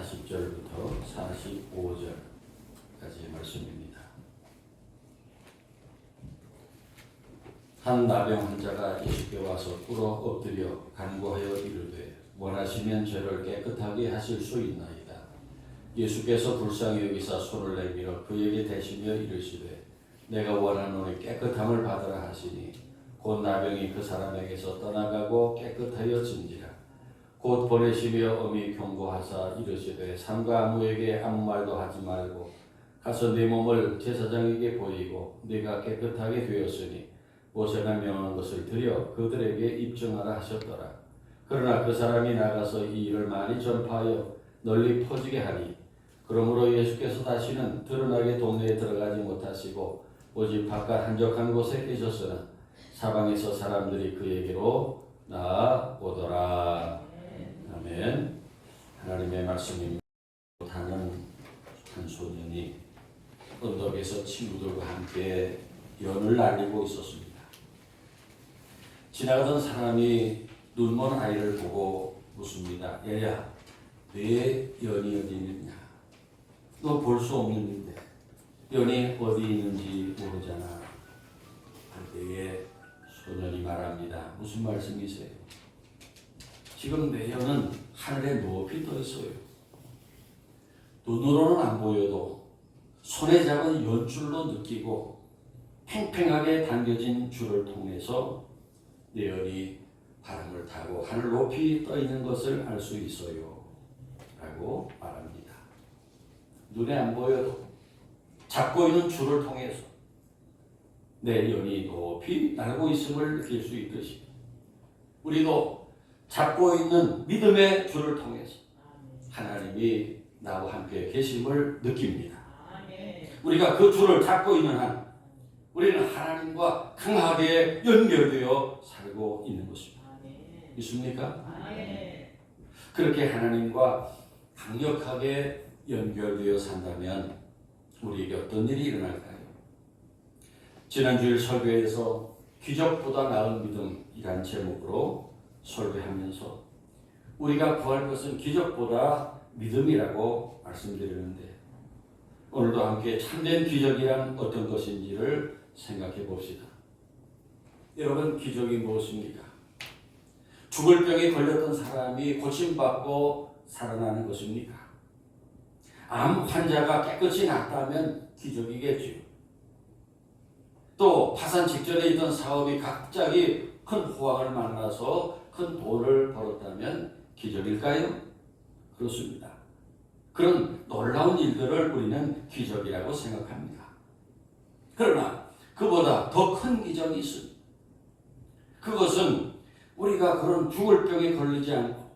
40절부터 45절까지의 말씀입니다. 한 나병 환자가 예수께 와서 꿇어 엎드려 간구하여 이르되 원하시면 저를 깨끗하게 하실 수 있나이다. 예수께서 불쌍히 여기사 손을 내밀어 그에게 대시며 이르시되 내가 원하노니 깨끗함을 받으라 하시니 곧 나병이 그 사람에게서 떠나가고 깨끗하여진지라. 곧 보내시며 엄히 경고하사 이르시되 삼가 아무에게 아무 말도 하지 말고 가서 네 몸을 제사장에게 보이고 네가 깨끗하게 되었으니 모세가 명한 것을 드려 그들에게 입증하라 하셨더라. 그러나 그 사람이 나가서 이 일을 많이 전파하여 널리 퍼지게 하니 그러므로 예수께서 다시는 드러나게 동네에 들어가지 못하시고 오직 바깥 한적한 곳에 계셨으나 사방에서 사람들이 그에게로 나아오더라. 아멘. 하나님의 말씀입니다. 타는 한 소년이 언덕에서 친구들과 함께 연을 날리고 있었습니다. 지나가던 사람이 눈먼 아이를 보고 묻습니다. 얘야, 내 연이 어디 있느냐? 너 볼 수 없는데 연이 어디 있는지 모르잖아. 할 때에 소년이 말합니다. 무슨 말씀이세요? 지금 내 연은 하늘에 높이 떠 있어요. 눈으로는 안 보여도 손에 잡은 연줄로 느끼고 팽팽하게 당겨진 줄을 통해서 내 연이 바람을 타고 하늘 높이 떠 있는 것을 알 수 있어요. 라고 말합니다. 눈에 안 보여도 잡고 있는 줄을 통해서 내 연이 높이 날고 있음을 느낄 수 있듯이 우리도 잡고 있는 믿음의 줄을 통해서 하나님이 나와 함께 계심을 느낍니다. 우리가 그 줄을 잡고 있는 한 우리는 하나님과 강하게 연결되어 살고 있는 것입니다. 있습니까? 그렇게 하나님과 강력하게 연결되어 산다면 우리에게 어떤 일이 일어날까요? 지난주일 설교에서 기적보다 나은 믿음이란 제목으로 설교하면서 우리가 구할 것은 기적보다 믿음이라고 말씀드리는데 오늘도 함께 참된 기적이란 어떤 것인지를 생각해 봅시다. 여러분, 기적이 무엇입니까? 죽을 병에 걸렸던 사람이 고침받고 살아나는 것입니까? 암 환자가 깨끗이 낫다면 기적이겠죠. 또 파산 직전에 있던 사업이 갑자기 큰 호황을 만나서 큰 돈을 벌었다면 기적일까요? 그렇습니다. 그런 놀라운 일들을 우리는 기적이라고 생각합니다. 그러나 그보다 더 큰 기적이 있습니다. 그것은 우리가 그런 죽을 병에 걸리지 않고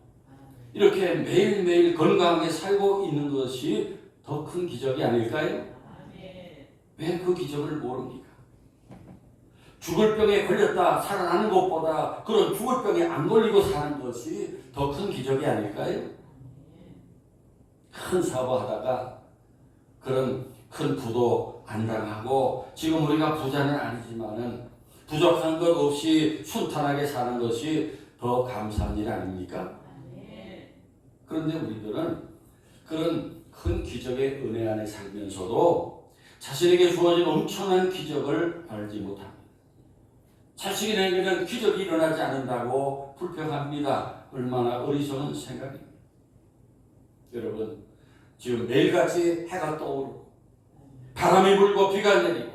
이렇게 매일매일 건강하게 살고 있는 것이 더 큰 기적이 아닐까요? 왜 그 기적을 모릅니까? 죽을 병에 걸렸다 살아나는 것보다 그런 죽을 병에 안 걸리고 사는 것이 더 큰 기적이 아닐까요? 큰 사업하다가 그런 큰 부도 안 당하고 지금 우리가 부자는 아니지만은 부족한 것 없이 순탄하게 사는 것이 더 감사한 일 아닙니까? 그런데 우리들은 그런 큰 기적의 은혜 안에 살면서도 자신에게 주어진 엄청난 기적을 알지 못합니다. 자신에게는 기적이 일어나지 않는다고 불평합니다. 얼마나 어리석은 생각입니다. 여러분, 지금 매일같이 해가 떠오르고 바람이 불고 비가 내리고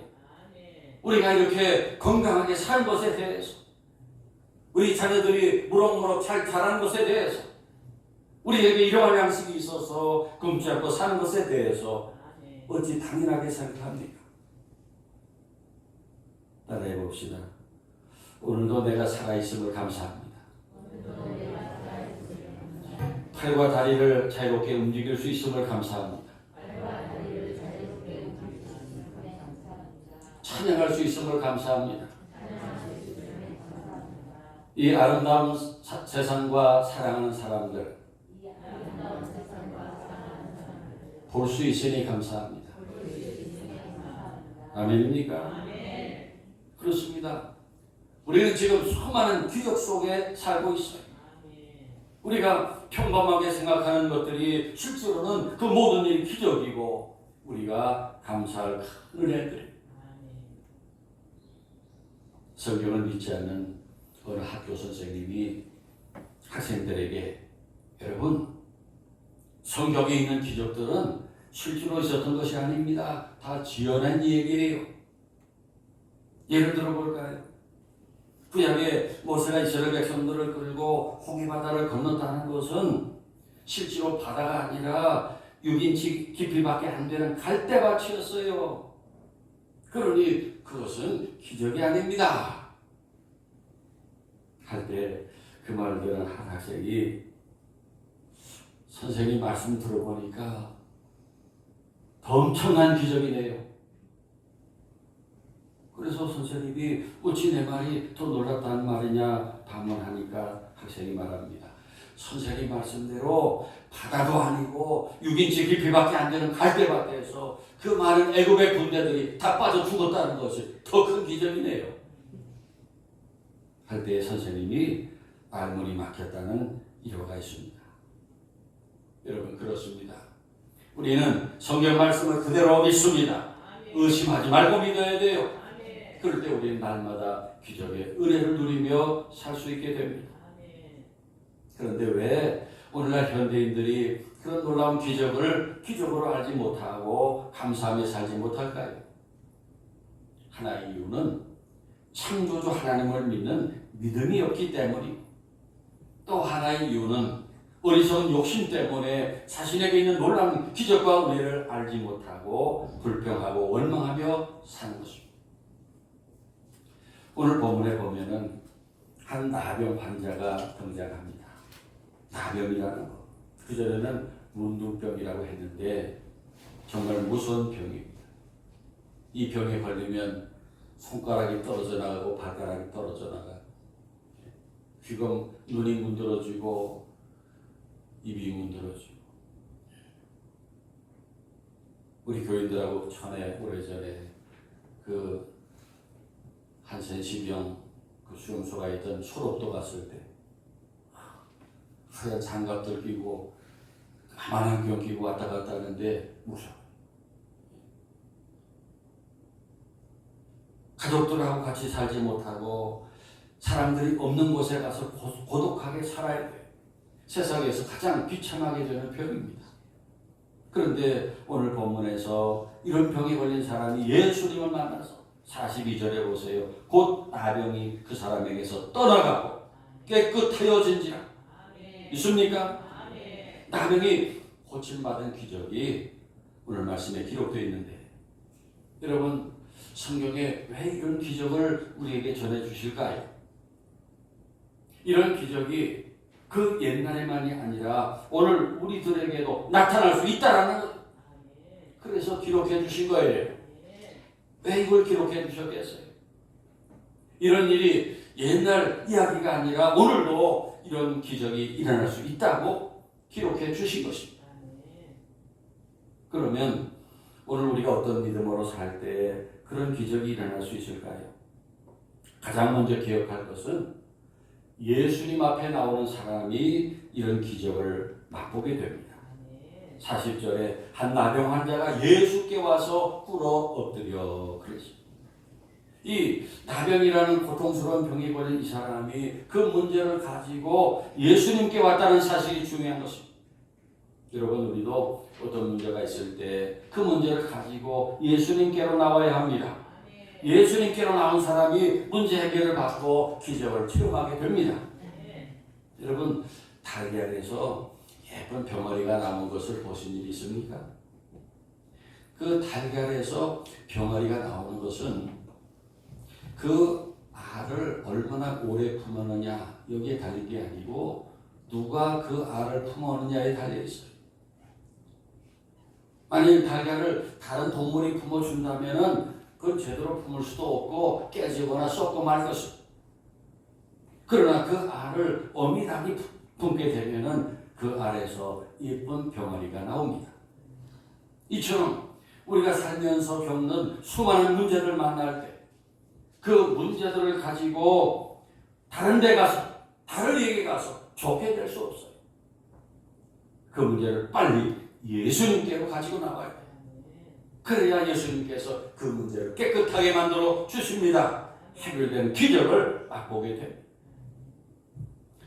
우리가 이렇게 건강하게 산 것에 대해서 우리 자녀들이 무럭무럭 잘 자라는 것에 대해서 우리에게 일용할 양식이 있어서 굶지 않고 사는 것에 대해서 어찌 당연하게 생각합니까? 따라해 봅시다. 오늘도 내가 살아있음을 감사합니다. 팔과 다리를 자유롭게 움직일 수 있음을 감사합니다. 찬양할 수 있음을 감사합니다. 이 아름다운 세상과 사랑하는 사람들 볼 수 있으니 감사합니다. 아멘입니까? 그렇습니다. 우리는 지금 수많은 기적 속에 살고 있어요. 우리가 평범하게 생각하는 것들이 것이 실제로는 그 모든 일이 기적이고 우리가 감사할 큰 은혜들입니다. 성경을 믿지 않는 어느 학교 선생님이 학생들에게 여러분 성경에 있는 기적들은 실제로 있었던 것이 아닙니다. 다 지어낸 얘기예요. 예를 들어볼까요? 구약에 모세가 이스라엘 백성들을 끌고 홍해바다를 건넜다는 것은 실제로 바다가 아니라 6인치 깊이밖에 안 되는 갈대밭이었어요. 그러니 그것은 기적이 아닙니다. 할 때 그 말을 들은 한 학생이 선생님 말씀 들어보니까 더 엄청난 기적이네요. 그래서 선생님이 어찌 내 말이 더 놀랍다는 말이냐 반문하니까 학생이 말합니다. 선생님 말씀대로 바다도 아니고 6인치 깊이밖에 안 되는 갈대밭에서 그 많은 애굽의 군대들이 다 빠져 죽었다는 것이 더 큰 기적이네요. 할 때 선생님이 말문이 막혔다는 이유가 있습니다. 여러분 그렇습니다. 우리는 성경 말씀을 그대로 믿습니다. 의심하지 말고 믿어야 돼요. 그럴 때 우리는 날마다 기적의 은혜를 누리며 살 수 있게 됩니다. 그런데 왜 오늘날 현대인들이 그런 놀라운 기적을 기적으로 알지 못하고 감사하며 살지 못할까요? 하나의 이유는 창조주 하나님을 믿는 믿음이 없기 때문입니다. 또 하나의 이유는 어리석은 욕심 때문에 자신에게 있는 놀라운 기적과 은혜를 알지 못하고 불평하고 원망하며 사는 것입니다. 오늘 본문에 보면은 한 나병 환자가 등장합니다. 나병이라는 것. 그전에는 문둥병이라고 했는데 정말 무서운 병입니다. 이 병에 걸리면 손가락이 떨어져 나가고 발가락이 떨어져 나가고 귀가 눈이 문드러지고 입이 문드러지고 우리 교인들하고 전에 오래전에 그 한센시병 그 수용소가 있던 소록도 갔을 때 하얀 장갑들 끼고 까만 안경 끼고 왔다 갔다 하는데 무서워. 가족들하고 같이 살지 못하고 사람들이 없는 곳에 가서 고독하게 살아야 돼요. 세상에서 가장 비참하게 되는 병입니다. 그런데 오늘 본문에서 이런 병에 걸린 사람이 예수님을 만나서 42절에 보세요. 곧 나병이 그 사람에게서 떠나가고 깨끗하여진지라. 있습니까? 나병이 고침받은 기적이 오늘 말씀에 기록되어 있는데 여러분 성경에 왜 이런 기적을 우리에게 전해주실까요? 이런 기적이 그 옛날에만이 아니라 오늘 우리들에게도 나타날 수 있다라는 것. 그래서 기록해 주신 거예요. 왜 이걸 기록해 주셨겠어요? 이런 일이 옛날 이야기가 아니라 오늘도 이런 기적이 일어날 수 있다고 기록해 주신 것입니다. 그러면 오늘 우리가 어떤 믿음으로 살 때 그런 기적이 일어날 수 있을까요? 가장 먼저 기억할 것은 예수님 앞에 나오는 사람이 이런 기적을 맛보게 됩니다. 40절에 한 나병 환자가 예수께 와서 꿇어 엎드려 그랬습니다. 이 나병이라는 고통스러운 병에 걸린 이 사람이 그 문제를 가지고 예수님께 왔다는 사실이 중요한 것입니다. 여러분 우리도 어떤 문제가 있을 때 그 문제를 가지고 예수님께로 나와야 합니다. 예수님께로 나온 사람이 문제 해결을 받고 기적을 체험하게 됩니다. 여러분 달걀에서 예쁜 병아리가 나온 것을 보신 일 있습니까? 그 달걀에서 병아리가 나오는 것은 그 알을 얼마나 오래 품었느냐 여기에 달린 게 아니고 누가 그 알을 품었느냐에 달려 있어요. 만일 달걀을 다른 동물이 품어준다면은 그건 제대로 품을 수도 없고 깨지거나 썩고 말 것입니다. 그러나 그 알을 어미닭이 품게 되면은 그 알에서 예쁜 병아리가 나옵니다. 이처럼 우리가 살면서 겪는 수많은 문제를 만날 때 그 문제들을 가지고 다른 데 가서 다른 이에게 가서 좋게 될 수 없어요. 그 문제를 빨리 예수님께로 가지고 나와야 돼요. 그래야 예수님께서 그 문제를 깨끗하게 만들어 주십니다. 해결된 기적을 맛보게 됩니다.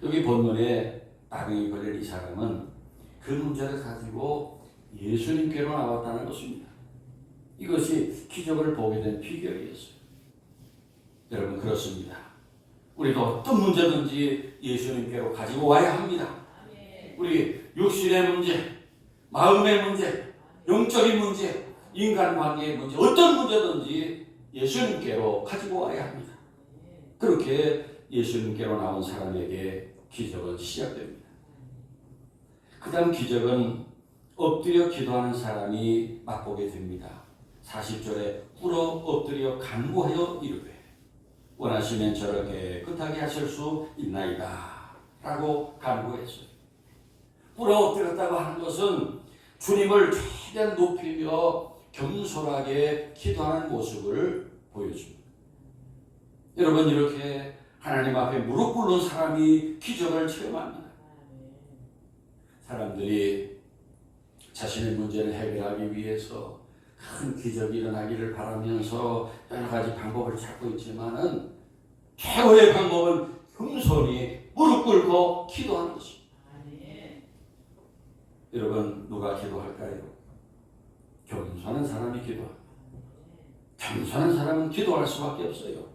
여기 본문에 나병이 걸린 이 사람은 그 문제를 가지고 예수님께로 나왔다는 것입니다. 이것이 기적을 보게 된 비결이었어요. 여러분, 그렇습니다. 우리도 어떤 문제든지 예수님께로 가지고 와야 합니다. 우리 육신의 문제, 마음의 문제, 영적인 문제, 인간관계의 문제, 어떤 문제든지 예수님께로 가지고 와야 합니다. 그렇게 예수님께로 나온 사람에게 기적은 시작됩니다. 그 다음 기적은 엎드려 기도하는 사람이 맛보게 됩니다. 40절에 꿇어 엎드려 간구하여 이르되 원하시면 저를 깨끗하게 하실 수 있나이다 라고 간구했어요. 꿇어 엎드렸다고 하는 것은 주님을 최대한 높이며 겸손하게 기도하는 모습을 보여줍니다. 여러분, 이렇게 하나님 앞에 무릎 꿇는 사람이 기적을 체험합니다. 사람들이 자신의 문제를 해결하기 위해서 큰 기적이 일어나기를 바라면서 여러 가지 방법을 찾고 있지만은 최고의 방법은 겸손히 무릎 꿇고 기도하는 것입니다. 여러분, 누가 기도할까요? 겸손한 사람이 기도합니다. 겸손한 사람은 기도할 수밖에 없어요.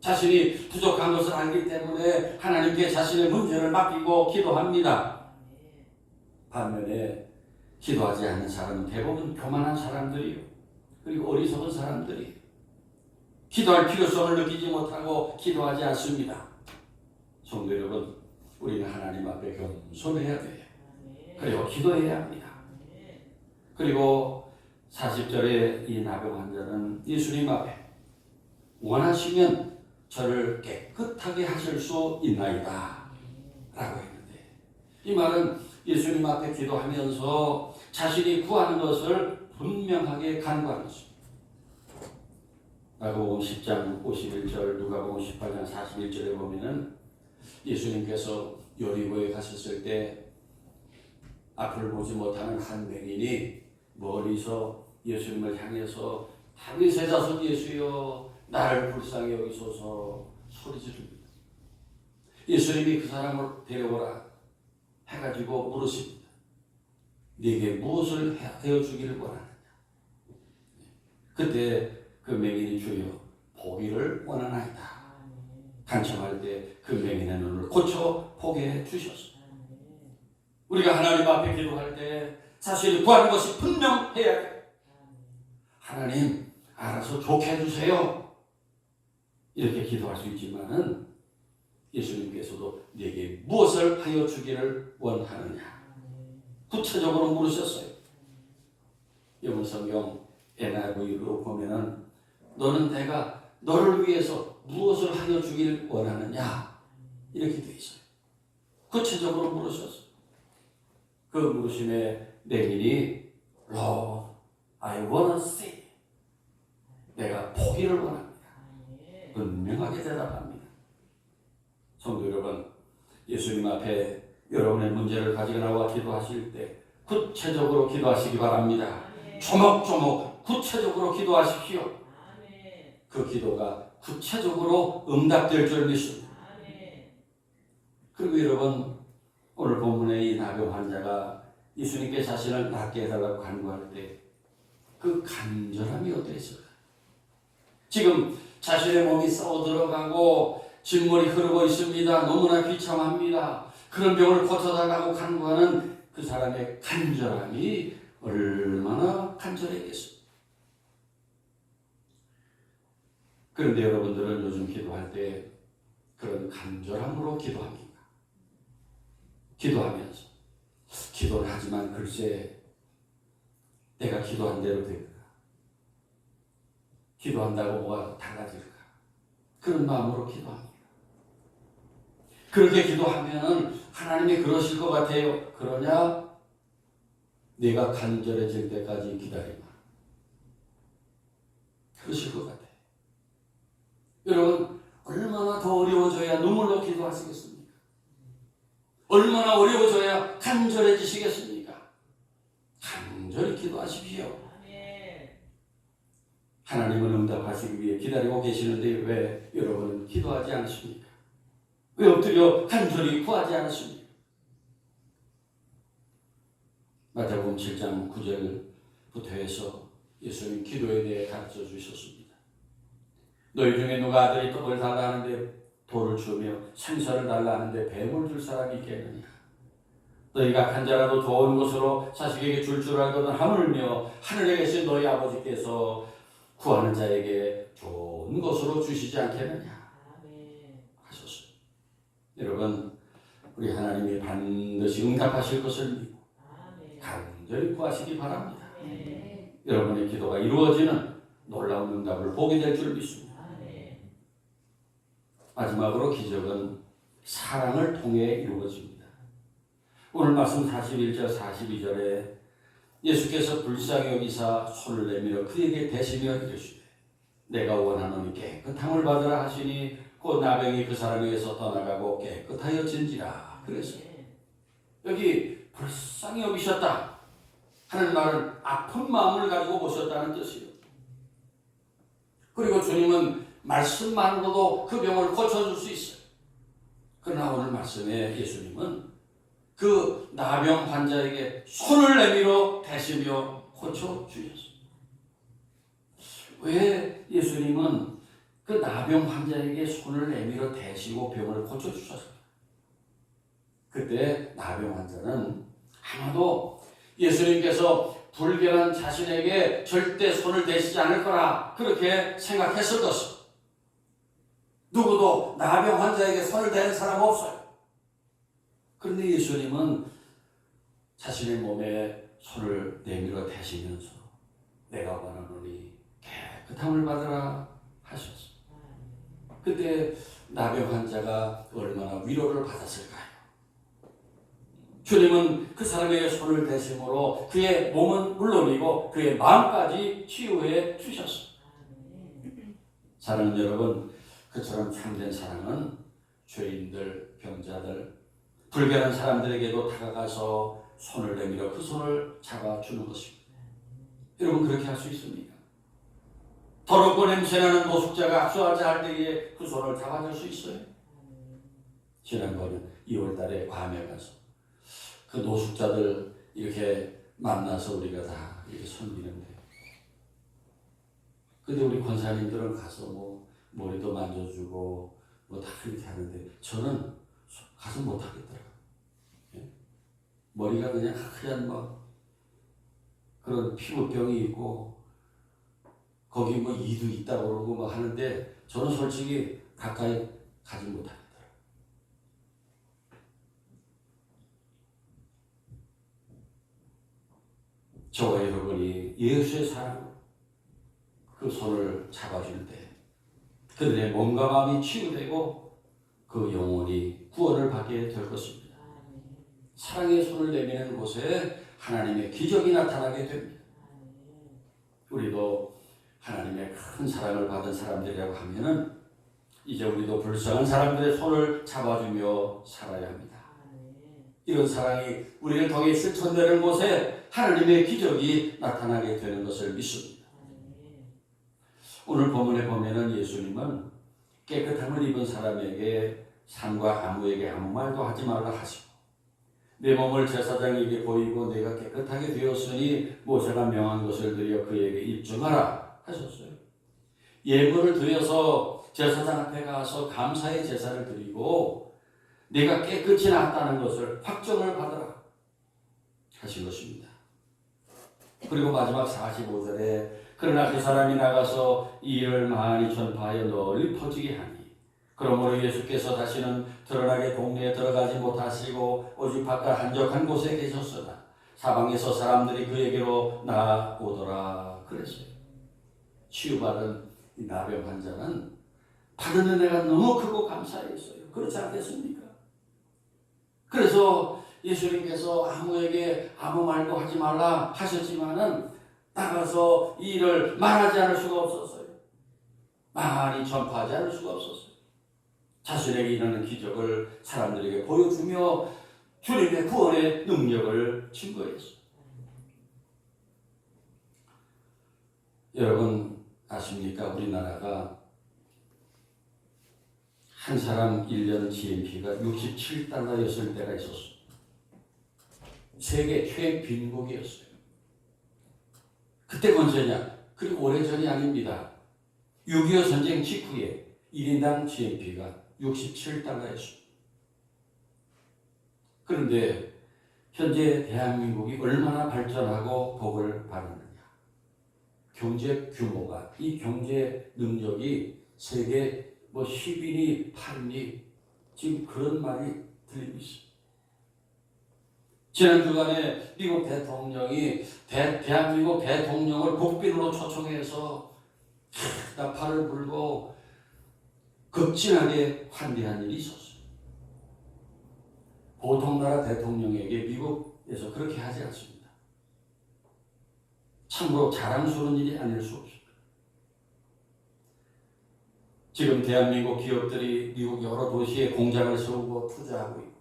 자신이 부족한 것을 알기 때문에 하나님께 자신의 문제를 맡기고 기도합니다. 반면에 기도하지 않는 사람은 대부분 교만한 사람들이요, 그리고 어리석은 사람들이 기도할 필요성을 느끼지 못하고 기도하지 않습니다. 성도 여러분, 우리는 하나님 앞에 겸손해야 돼요. 그리고 기도해야 합니다. 그리고 40절에 이 나병 환자는 예수님 앞에 원하시면 저를 깨끗하게 하실 수 있나이다 라고 했는데, 이 말은 예수님 앞에 기도하면서 자신이 구하는 것을 분명하게 간구하는 것입니다. 마가복음 10장 51절, 누가복음 18장 41절에 보면은 예수님께서 여리고에 가셨을 때 앞을 보지 못하는 한 맹인이 멀리서 예수님을 향해서 다윗의 자손 예수여 나를 불쌍히 여기소서 소리 지릅니다. 예수님이 그 사람을 데려오라 해가지고 물으십니다. 네게 무엇을 하여 주기를 원하느냐. 그때 그 맹인이 주여 보기를 원하나이다. 간청할 때 그 맹인의 눈을 고쳐 보게 해 주셨습니다. 우리가 하나님 앞에 기도할 때 자신이 구하는 것이 분명해야 돼요. 하나님 알아서 좋게 해주세요. 이렇게 기도할 수 있지만은 예수님께서도 네게 무엇을 하여 주기를 원하느냐 구체적으로 물으셨어요. 영어 성경 NIV로 보면은 너는 내가 너를 위해서 무엇을 하여 주길 원하느냐 이렇게 되어 있어요. 구체적으로 물으셨어요. 그 물으심에 맹인이 Lord, I wanna see. 내가 보기를 원합니다. 분명하게 대답합니다. 성도 여러분, 예수님 앞에 여러분의 문제를 가지고 나와 기도하실 때 구체적으로 기도하시기 바랍니다. 조목조목 구체적으로 기도하십시오. 그 기도가 구체적으로 응답될 줄 믿습니다. 그리고 여러분, 오늘 본문의 이 나병 환자가 예수님께 자신을 낫게 해달라고 간구할 때 그 간절함이 어땠을까? 지금 자신의 몸이 썩어 들어가고 진물이 흐르고 있습니다. 너무나 비참합니다. 그런 병을 고쳐달라고 간구하는 그 사람의 간절함이 얼마나 간절했겠습니까? 그런데 여러분들은 요즘 기도할 때 그런 간절함으로 기도합니까? 기도하면서 기도를 하지만 글쎄 내가 기도한 대로 될까? 기도한다고 뭐가 달라질까? 그런 마음으로 기도합니다. 그렇게 기도하면 하나님이 그러실 것 같아요. 그러냐? 네가 간절해질 때까지 기다리마. 그러실 것 같아요. 여러분, 얼마나 더 어려워져야 눈물로 기도하시겠습니까? 얼마나 어려워져야 간절해지시겠습니까? 간절히 기도하십시오. 하나님은 응답하시기 위해 기다리고 계시는데 왜 여러분은 기도하지 않으십니까? 왜 엎드려 간절히 구하지 않으십니까? 마태복음 7장 9절부터 해서 예수님 기도에 대해 가르쳐 주셨습니다. 너희 중에 누가 아들이 떡을 달라 하는데 돌을 주며 생선을 달라 하는데 뱀을 줄 사람이 있겠느냐? 너희가 한 자라도 좋은 것으로 자식에게 줄 알거든 하물며 하늘에 계신 너희 아버지께서 구하는 자에게 좋은 것으로 주시지 않겠느냐 하셨어요. 여러분, 우리 하나님이 반드시 응답하실 것을 믿고 간절히 구하시기 바랍니다. 여러분의 기도가 이루어지는 놀라운 응답을 보게 될 줄 믿습니다. 마지막으로 기적은 사랑을 통해 이루어집니다. 오늘 말씀 41절 42절에 예수께서 불쌍히 여기사 손을 내밀어 그에게 대시며 이르시되 내가 원하노니 깨끗함을 받으라 하시니 곧 나병이 그 사람에게서 떠나가고 깨끗하여진지라. 그래서 여기 불쌍히 여기셨다 하는 말은 아픈 마음을 가지고 보셨다는 뜻이에요. 그리고 주님은 말씀만으로도 그 병을 고쳐줄 수 있어요. 그러나 오늘 말씀에 예수님은 그 나병 환자에게 손을 내밀어 대시며 고쳐주셨어요. 왜 예수님은 그 나병 환자에게 손을 내밀어 대시고 병을 고쳐주셨어요? 그때 나병 환자는 아마도 예수님께서 불결한 자신에게 절대 손을 대시지 않을 거라 그렇게 생각했을 것입니다. 누구도 나병 환자에게 손을 대는 사람 없어요. 그런데 예수님은 자신의 몸에 손을 내밀어 대시면서 내가 원하노니 깨끗함을 받으라 하셨어요. 그때 나병 환자가 얼마나 위로를 받았을까요? 주님은 그 사람에게 손을 대심으로 그의 몸은 물론이고 그의 마음까지 치유해 주셨어요. 사랑하는 여러분, 그처럼 참된 사랑은 죄인들, 병자들, 불결한 사람들에게도 다가가서 손을 내밀어 그 손을 잡아주는 것입니다. 여러분, 그렇게 할 수 있습니까? 더럽고 냄새나는 노숙자가 압수하자 할 때에 그 손을 잡아줄 수 있어요? 지난번에 2월달에 괌에 가서 그 노숙자들 이렇게 만나서 우리가 다 이렇게 섬기는데, 근데 우리 권사님들은 가서 뭐 머리도 만져주고 뭐 다 이렇게 하는데 저는 가서 못 하겠더라고요. 예? 머리가 그냥 하얀 막 그런 피부병이 있고 거기 뭐 이도 있다고 그러고 뭐 하는데 저는 솔직히 가까이 가지 못하겠더라고요. 저와 여러분이 예수의 사랑으로 그 손을 잡아줄 때 그들의 몸과 마음이 치유되고 그 영혼이 구원을 받게 될 것입니다. 사랑의 손을 내미는 곳에 하나님의 기적이 나타나게 됩니다. 우리도 하나님의 큰 사랑을 받은 사람들이라고 하면은 이제 우리도 불쌍한 사람들의 손을 잡아주며 살아야 합니다. 이런 사랑이 우리를 통해 실천되는 곳에 하나님의 기적이 나타나게 되는 것을 믿습니다. 오늘 본문에 보면은 예수님은 깨끗함을 입은 사람에게 산과 아무에게 아무 말도 하지 말라 하시고 내 몸을 제사장에게 보이고 내가 깨끗하게 되었으니 모세가 명한 것을 드려 그에게 입증하라 하셨어요. 예물을 드려서 제사장 앞에 가서 감사의 제사를 드리고 내가 깨끗이 나았다는 것을 확정을 받으라 하신 것입니다. 그리고 마지막 45절에 그러나 그 사람이 나가서 이 일을 많이 전파하여 널리 퍼지게 하니 그러므로 예수께서 다시는 드러나게 동네에 들어가지 못하시고 오직 바깥 한적한 곳에 계셨으나 사방에서 사람들이 그에게로 나오더라 그랬어요. 치유받은 이 나병 환자는 받은 은혜가 너무 크고 감사했어요. 그렇지 않겠습니까? 그래서 예수님께서 아무에게 아무 말도 하지 말라 하셨지만은 나가서 이 일을 말하지 않을 수가 없었어요. 많이 전파하지 않을 수가 없었어요. 자신에게 일어나는 기적을 사람들에게 보여주며 주님의 구원의 능력을 증거했어요. 여러분 아십니까? 우리나라가 한 사람 1년 GNP가 67달러였을 때가 있었어요. 세계 최빈국이었어요. 그때가 언제냐? 그리고 오래전이 아닙니다. 6.25 전쟁 직후에 1인당 GNP가 67달러였습니다. 그런데 현재 대한민국이 얼마나 발전하고 복을 받았느냐? 경제 규모가, 이 경제 능력이 세계 10위니 8위니 지금 그런 말이 들리고 있습니다. 지난 주간에 미국 대통령이 대한민국 대통령을 국빈으로 초청해서 나팔을 불고 극진하게 환대한 일이 있었어요. 보통 나라 대통령에게 미국에서 그렇게 하지 않습니다. 참으로 자랑스러운 일이 아닐 수 없습니다. 지금 대한민국 기업들이 미국 여러 도시에 공장을 세우고 투자하고 있고,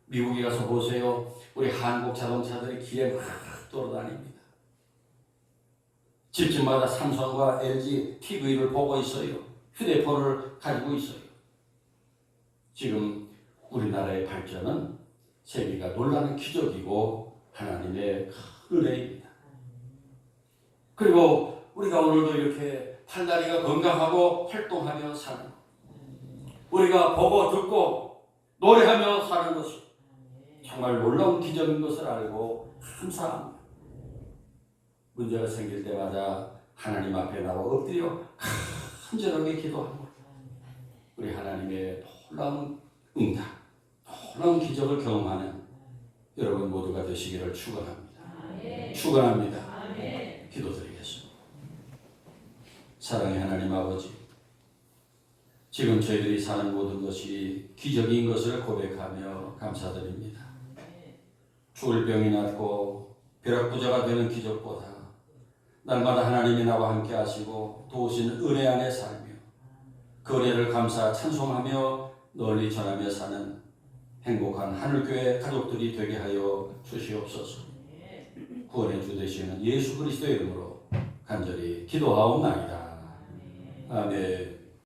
미국에 가서 보세요. 우리 한국 자동차들이 길에 막 돌아다닙니다. 집집마다 삼성과 LG TV를 보고 있어요. 휴대폰을 가지고 있어요. 지금 우리나라의 발전은 세계가 놀라는 기적이고 하나님의 큰 은혜입니다. 그리고 우리가 오늘도 이렇게 팔다리가 건강하고 활동하며 사는 것, 우리가 보고 듣고 노래하며 사는 것이 정말 놀라운 기적인 것을 알고 감사합니다. 문제가 생길 때마다 하나님 앞에 나와 엎드려 간절하게 기도합니다. 우리 하나님의 놀라운 응답, 놀라운 기적을 경험하는 여러분 모두가 되시기를 축원합니다. 축원합니다. 기도드리겠습니다. 사랑의 하나님 아버지, 지금 저희들이 사는 모든 것이 기적인 것을 고백하며 감사드립니다. 죽을 병이 낫고 벼락부자가 되는 기적보다 날마다 하나님이 나와 함께 하시고 도우신 은혜 안에 살며 그 은혜를 감사 찬송하며 널리 전하며 사는 행복한 하늘교회 가족들이 되게 하여 주시옵소서. 구원의 주 되시는 예수 그리스도의 이름으로 간절히 기도하옵나이다. 아멘.